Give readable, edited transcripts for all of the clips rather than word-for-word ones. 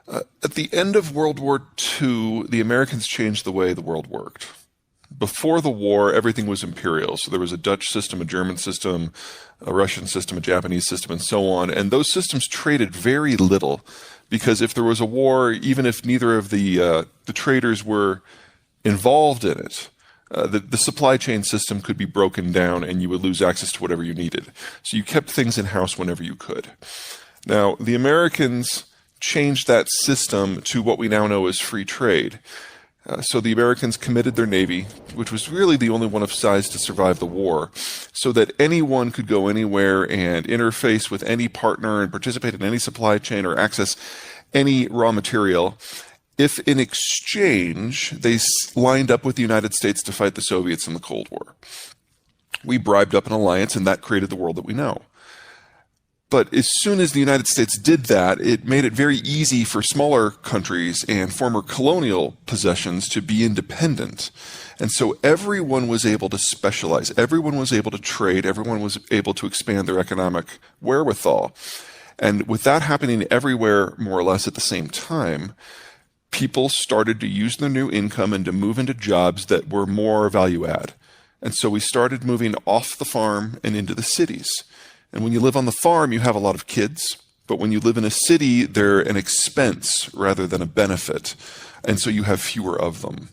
At the end of World War II, the Americans changed the way the world worked. Before the war, everything was imperial. So there was a Dutch system, a German system, a Russian system, a Japanese system, and so on. And those systems traded very little because if there was a war, even if neither of the traders were involved in it, the supply chain system could be broken down and you would lose access to whatever you needed. So you kept things in-house whenever you could. Now, the Americans changed that system to what we now know as free trade. So the Americans committed their navy, which was really the only one of size to survive the war, so that anyone could go anywhere and interface with any partner and participate in any supply chain or access any raw material if in exchange they lined up with the United States to fight the Soviets in the Cold War. We bribed up an alliance, and that created the world that we know. But as soon as the United States did that, it made it very easy for smaller countries and former colonial possessions to be independent. And so everyone was able to specialize. Everyone was able to trade. Everyone was able to expand their economic wherewithal. And with that happening everywhere, more or less at the same time, people started to use their new income and to move into jobs that were more value add. And so we started moving off the farm and into the cities. And when you live on the farm, you have a lot of kids. But when you live in a city, they're an expense rather than a benefit. And so you have fewer of them.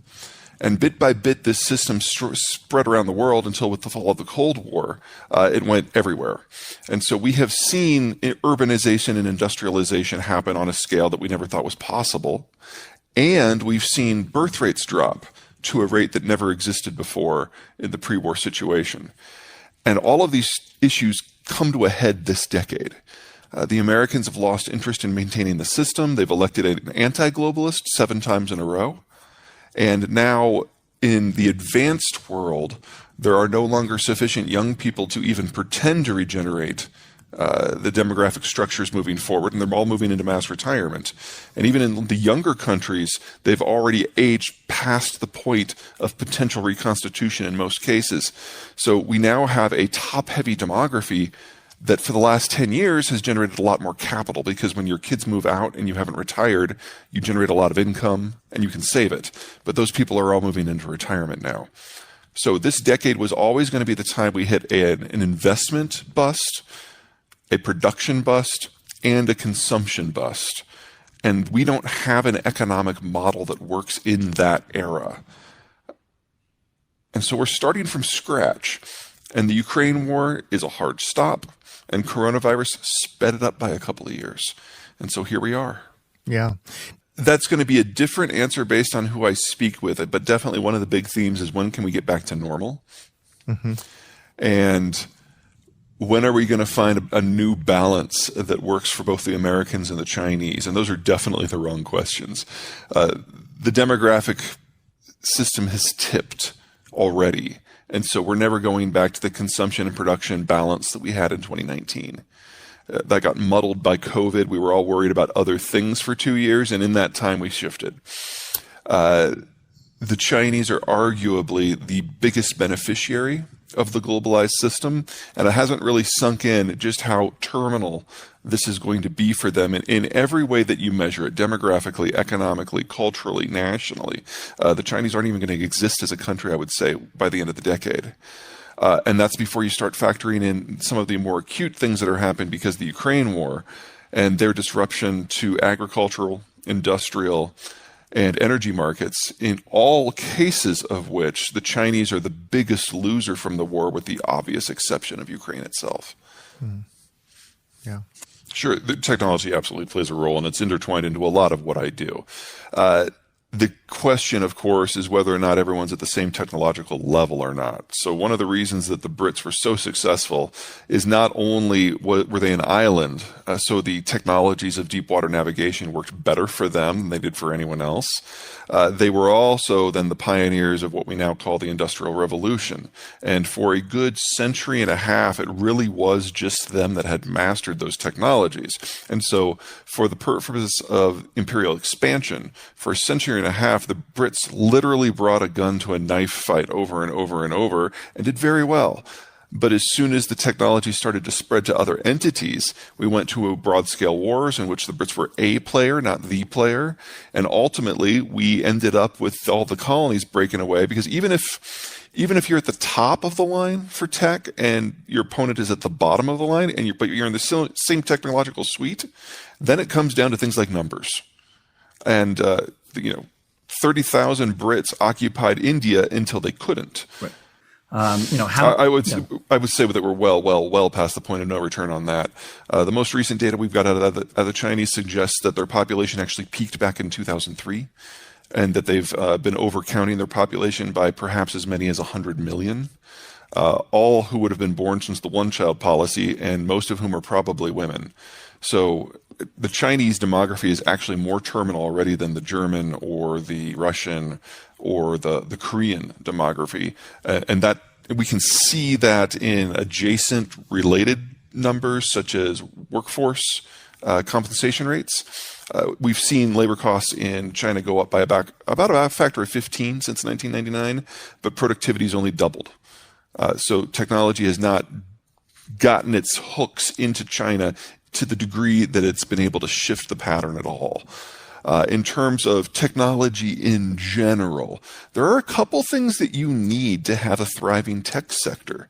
And bit by bit, this system spread around the world until with the fall of the Cold War, it went everywhere. And so we have seen urbanization and industrialization happen on a scale that we never thought was possible. And we've seen birth rates drop to a rate that never existed before in the pre-war situation. And all of these issues come to a head this decade. The Americans have lost interest in maintaining the system. They've elected an anti-globalist 7 times in a row. And now in the advanced world, there are no longer sufficient young people to even pretend to regenerate the demographic structures moving forward, and they're all moving into mass retirement. And even in the younger countries, they've already aged past the point of potential reconstitution in most cases. So we now have a top-heavy demography that for the last 10 years has generated a lot more capital, because when your kids move out and you haven't retired, you generate a lot of income and you can save it. But those people are all moving into retirement now. So this decade was always going to be the time we hit an investment bust, a production bust, and a consumption bust. And we don't have an economic model that works in that era. And so we're starting from scratch. And the Ukraine war is a hard stop. And coronavirus sped it up by a couple of years. And so here we are. Yeah. That's going to be a different answer based on who I speak with. But definitely one of the big themes is, when can we get back to normal? Mm-hmm. And when are we going to find a new balance that works for both the Americans and the Chinese? And those are definitely the wrong questions. The demographic system has tipped already. And so we're never going back to the consumption and production balance that we had in 2019. That got muddled by COVID. We were all worried about other things for 2 years, and in that time we shifted. The Chinese are arguably the biggest beneficiary of the globalized system, and it hasn't really sunk in just how terminal this is going to be for them in every way that you measure it, demographically, economically, culturally, nationally. The Chinese aren't even going to exist as a country, I would say, by the end of the decade. And that's before you start factoring in some of the more acute things that are happening because of the Ukraine war and their disruption to agricultural, industrial, and energy markets, in all cases of which the Chinese are the biggest loser from the war, with the obvious exception of Ukraine itself. Mm. Yeah. Sure, the technology absolutely plays a role, and it's intertwined into a lot of what I do. The question, of course, is whether or not everyone's at the same technological level or not. So one of the reasons that the Brits were so successful is not only were they an island, so the technologies of deep water navigation worked better for them than they did for anyone else. They were also then the pioneers of what we now call the Industrial Revolution. And for a good century and a half, it really was just them that had mastered those technologies. And so for the purpose of imperial expansion, for a century and a half, the Brits literally brought a gun to a knife fight over and over and over and did very well. But as soon as the technology started to spread to other entities, we went to broad-scale wars in which the Brits were a player, not the player. And ultimately, we ended up with all the colonies breaking away, because even if you're at the top of the line for tech and your opponent is at the bottom of the line, but you're in the same technological suite, then it comes down to things like numbers. And 30,000 Brits occupied India until they couldn't. Right. I would say that we're well past the point of no return on that. The most recent data we've got out of the Chinese suggests that their population actually peaked back in 2003, and that they've been overcounting their population by perhaps as many as 100 million. All who would have been born since the one-child policy, and most of whom are probably women. So the Chinese demography is actually more terminal already than the German or the Russian or the Korean demography. And that we can see that in adjacent related numbers such as workforce compensation rates. We've seen labor costs in China go up by about a factor of 15 since 1999, but productivity's only doubled. So technology has not gotten its hooks into China to the degree that it's been able to shift the pattern at all. In terms of technology in general, there are a couple things that you need to have a thriving tech sector.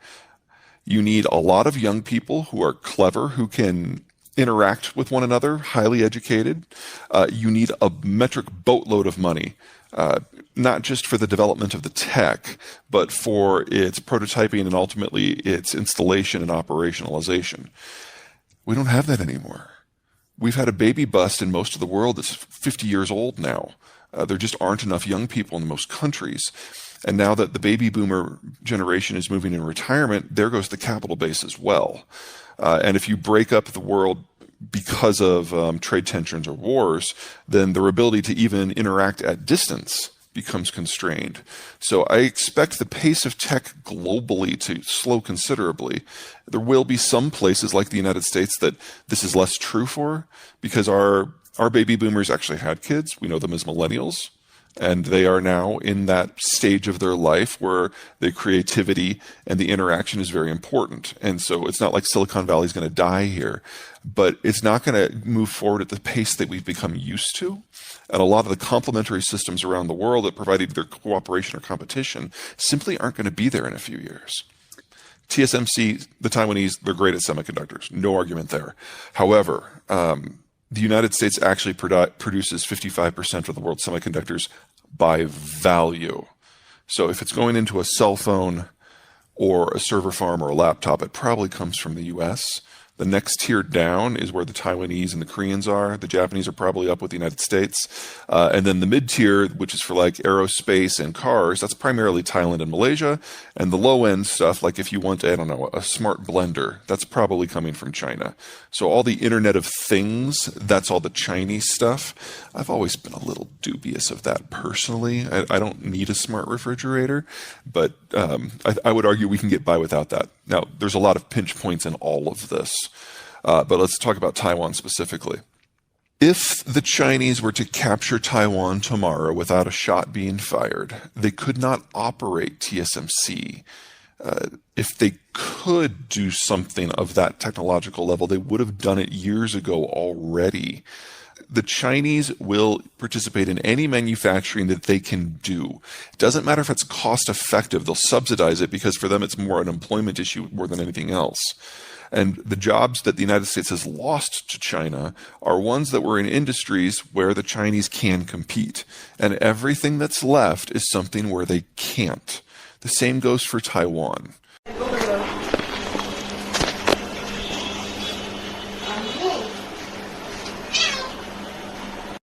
You need a lot of young people who are clever, who can interact with one another, highly educated. You need a metric boatload of money, not just for the development of the tech, but for its prototyping and ultimately its installation and operationalization. We don't have that anymore. We've had a baby bust in most of the world that's 50 years old now. There just aren't enough young people in most countries. And now that the baby boomer generation is moving in retirement, there goes the capital base as well. And if you break up the world because of trade tensions or wars, then their ability to even interact at distance becomes constrained. So I expect the pace of tech globally to slow considerably. There will be some places like the United States that this is less true for, because our baby boomers actually had kids. We know them as millennials. And they are now in that stage of their life where the creativity and the interaction is very important. And so it's not like Silicon Valley is going to die here, but it's not going to move forward at the pace that we've become used to. And a lot of the complementary systems around the world that provide either cooperation or competition simply aren't going to be there in a few years. TSMC, the Taiwanese, they're great at semiconductors. No argument there. However, the United States actually produces 55% of the world's semiconductors by value. So if it's going into a cell phone or a server farm or a laptop, it probably comes from the US. The next tier down is where the Taiwanese and the Koreans are. The Japanese are probably up with the United States. And then the mid-tier, which is for like aerospace and cars, that's primarily Thailand and Malaysia. And the low-end stuff, like if you want, I don't know, a smart blender, that's probably coming from China. So all the Internet of Things, that's all the Chinese stuff. I've always been a little dubious of that personally. I don't need a smart refrigerator, but I would argue we can get by without that. Now, there's a lot of pinch points in all of this. But let's talk about Taiwan specifically. If the Chinese were to capture Taiwan tomorrow without a shot being fired, they could not operate TSMC. If they could do something of that technological level, they would have done it years ago already. The Chinese will participate in any manufacturing that they can do. It doesn't matter if it's cost effective. They'll subsidize it because for them it's more an employment issue more than anything else. And the jobs that the United States has lost to China are ones that were in industries where the Chinese can compete. And everything that's left is something where they can't. The same goes for Taiwan.